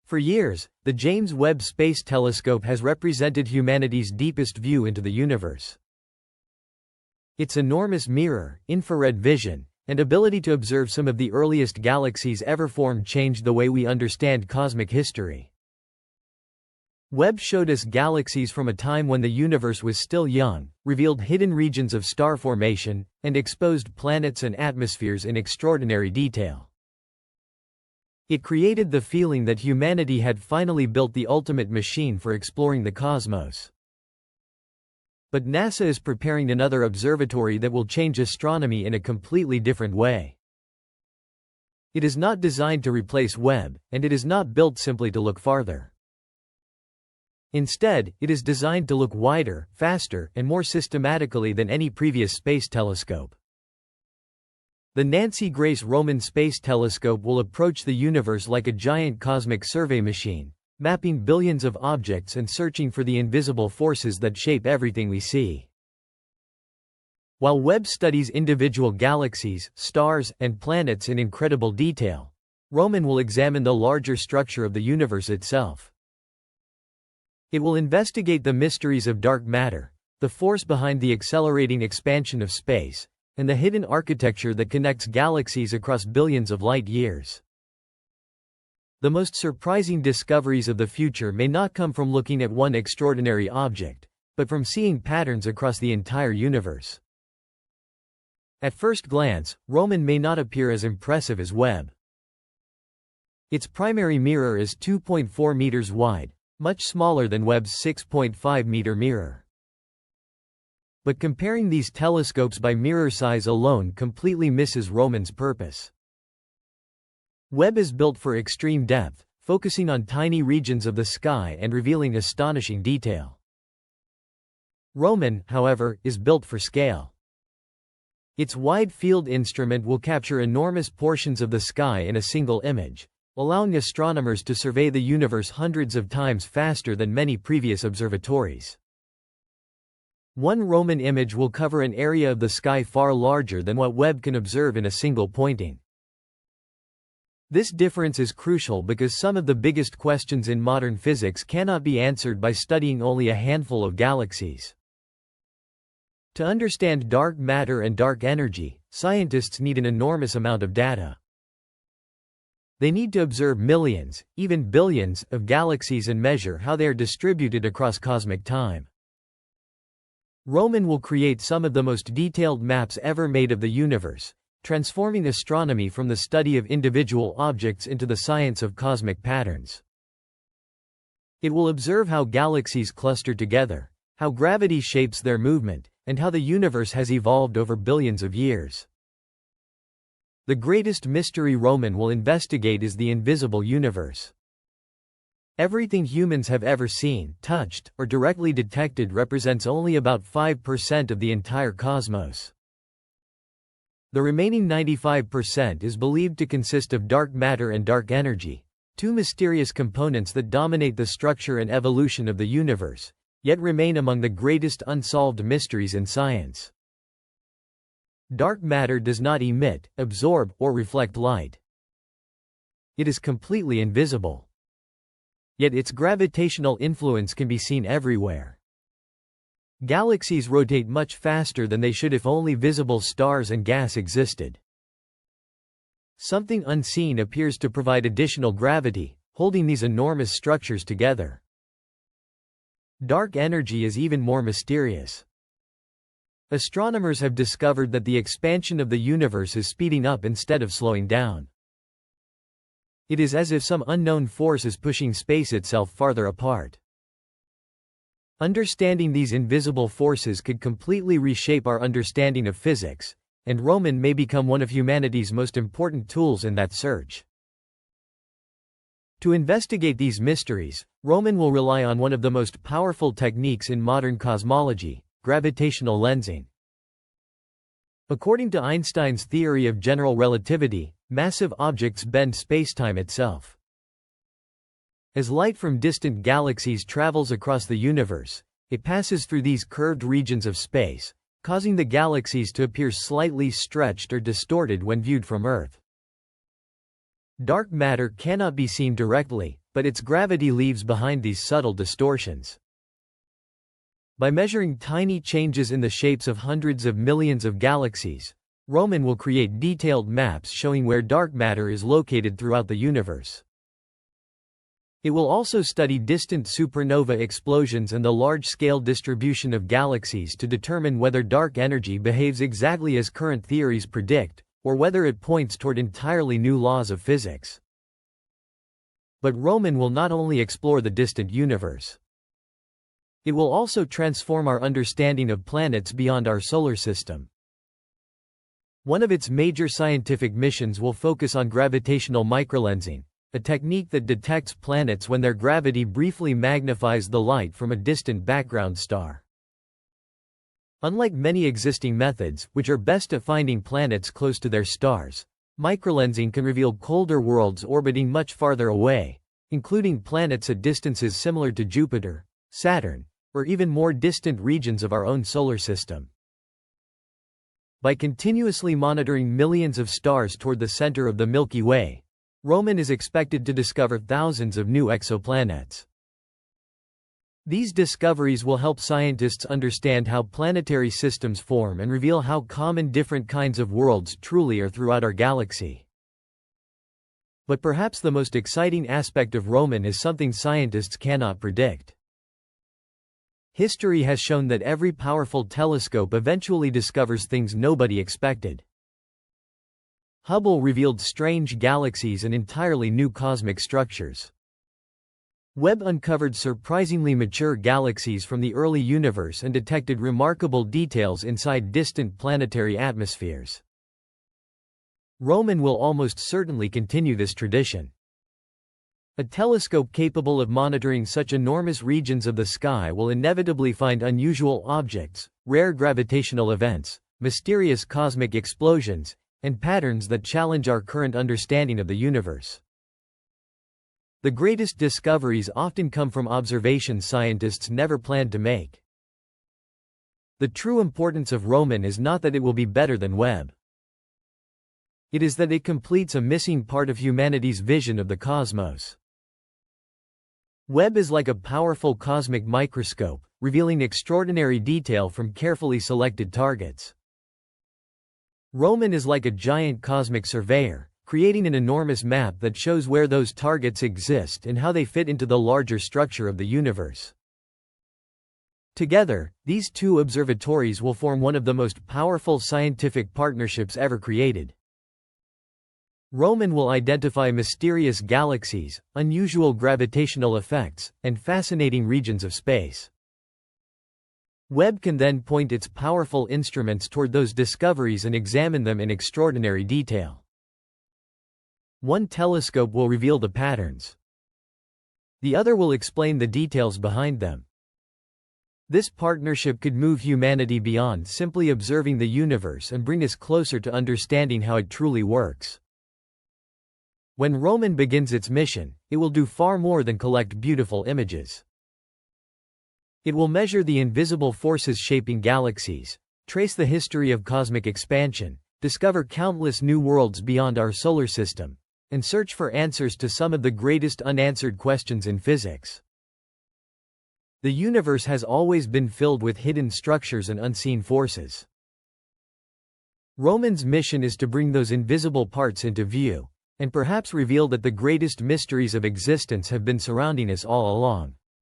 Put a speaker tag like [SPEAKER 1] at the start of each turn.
[SPEAKER 1] For years, the James Webb Space Telescope has represented humanity's deepest view into the universe. Its enormous mirror, infrared vision, and ability to observe some of the earliest galaxies ever formed changed the way we understand cosmic history. Webb showed us galaxies from a time when the universe was still young, revealed hidden regions of star formation, and exposed planets and atmospheres in extraordinary detail. It created the feeling that humanity had finally built the ultimate machine for exploring the cosmos. But NASA is preparing another observatory that will change astronomy in a completely different way. It is not designed to replace Webb, and it is not built simply to look farther. Instead, it is designed to look wider, faster, and more systematically than any previous space telescope. The Nancy Grace Roman Space Telescope will approach the universe like a giant cosmic survey machine, mapping billions of objects and searching for the invisible forces that shape everything we see. While Webb studies individual galaxies, stars, and planets in incredible detail, Roman will examine the larger structure of the universe itself. It will investigate the mysteries of dark matter, the force behind the accelerating expansion of space, and the hidden architecture that connects galaxies across billions of light years. The most surprising discoveries of the future may not come from looking at one extraordinary object, but from seeing patterns across the entire universe. At first glance, Roman may not appear as impressive as Webb. Its primary mirror is 2.4 meters wide, much smaller than Webb's 6.5-meter mirror. But comparing these telescopes by mirror size alone completely misses Roman's purpose. Webb is built for extreme depth, focusing on tiny regions of the sky and revealing astonishing detail. Roman, however, is built for scale. Its wide-field instrument will capture enormous portions of the sky in a single image, allowing astronomers to survey the universe hundreds of times faster than many previous observatories. One Roman image will cover an area of the sky far larger than what Webb can observe in a single pointing. This difference is crucial because some of the biggest questions in modern physics cannot be answered by studying only a handful of galaxies. To understand dark matter and dark energy, scientists need an enormous amount of data. They need to observe millions, even billions, of galaxies and measure how they are distributed across cosmic time. Roman will create some of the most detailed maps ever made of the universe, transforming astronomy from the study of individual objects into the science of cosmic patterns. It will observe how galaxies cluster together, how gravity shapes their movement, and how the universe has evolved over billions of years. The greatest mystery Roman will investigate is the invisible universe. Everything humans have ever seen, touched, or directly detected represents only about 5% of the entire cosmos. The remaining 95% is believed to consist of dark matter and dark energy, two mysterious components that dominate the structure and evolution of the universe, yet remain among the greatest unsolved mysteries in science. Dark matter does not emit, absorb, or reflect light. It is completely invisible. Yet its gravitational influence can be seen everywhere. Galaxies rotate much faster than they should if only visible stars and gas existed. Something unseen appears to provide additional gravity, holding these enormous structures together. Dark energy is even more mysterious. Astronomers have discovered that the expansion of the universe is speeding up instead of slowing down. It is as if some unknown force is pushing space itself farther apart. Understanding these invisible forces could completely reshape our understanding of physics, and Roman may become one of humanity's most important tools in that search. To investigate these mysteries, Roman will rely on one of the most powerful techniques in modern cosmology: gravitational lensing. According to Einstein's theory of general relativity, massive objects bend spacetime itself. As light from distant galaxies travels across the universe, it passes through these curved regions of space, causing the galaxies to appear slightly stretched or distorted when viewed from Earth. Dark matter cannot be seen directly, but its gravity leaves behind these subtle distortions. By measuring tiny changes in the shapes of hundreds of millions of galaxies, Roman will create detailed maps showing where dark matter is located throughout the universe. It will also study distant supernova explosions and the large-scale distribution of galaxies to determine whether dark energy behaves exactly as current theories predict, or whether it points toward entirely new laws of physics. But Roman will not only explore the distant universe. It will also transform our understanding of planets beyond our solar system. One of its major scientific missions will focus on gravitational microlensing, a technique that detects planets when their gravity briefly magnifies the light from a distant background star. Unlike many existing methods, which are best at finding planets close to their stars, microlensing can reveal colder worlds orbiting much farther away, including planets at distances similar to Jupiter, Saturn, or even more distant regions of our own solar system. By continuously monitoring millions of stars toward the center of the Milky Way, Roman is expected to discover thousands of new exoplanets. These discoveries will help scientists understand how planetary systems form and reveal how common different kinds of worlds truly are throughout our galaxy. But perhaps the most exciting aspect of Roman is something scientists cannot predict. History has shown that every powerful telescope eventually discovers things nobody expected. Hubble revealed strange galaxies and entirely new cosmic structures. Webb uncovered surprisingly mature galaxies from the early universe and detected remarkable details inside distant planetary atmospheres. Roman will almost certainly continue this tradition. A telescope capable of monitoring such enormous regions of the sky will inevitably find unusual objects, rare gravitational events, mysterious cosmic explosions, and patterns that challenge our current understanding of the universe. The greatest discoveries often come from observations scientists never planned to make. The true importance of Roman is not that it will be better than Webb. It is that it completes a missing part of humanity's vision of the cosmos. Webb is like a powerful cosmic microscope, revealing extraordinary detail from carefully selected targets. Roman is like a giant cosmic surveyor, creating an enormous map that shows where those targets exist and how they fit into the larger structure of the universe. Together, these two observatories will form one of the most powerful scientific partnerships ever created. Roman will identify mysterious galaxies, unusual gravitational effects, and fascinating regions of space. Webb can then point its powerful instruments toward those discoveries and examine them in extraordinary detail. One telescope will reveal the patterns. The other will explain the details behind them. This partnership could move humanity beyond simply observing the universe and bring us closer to understanding how it truly works. When Roman begins its mission, it will do far more than collect beautiful images. It will measure the invisible forces shaping galaxies, trace the history of cosmic expansion, discover countless new worlds beyond our solar system, and search for answers to some of the greatest unanswered questions in physics. The universe has always been filled with hidden structures and unseen forces. Roman's mission is to bring those invisible parts into view, and perhaps reveal that the greatest mysteries of existence have been surrounding us all along.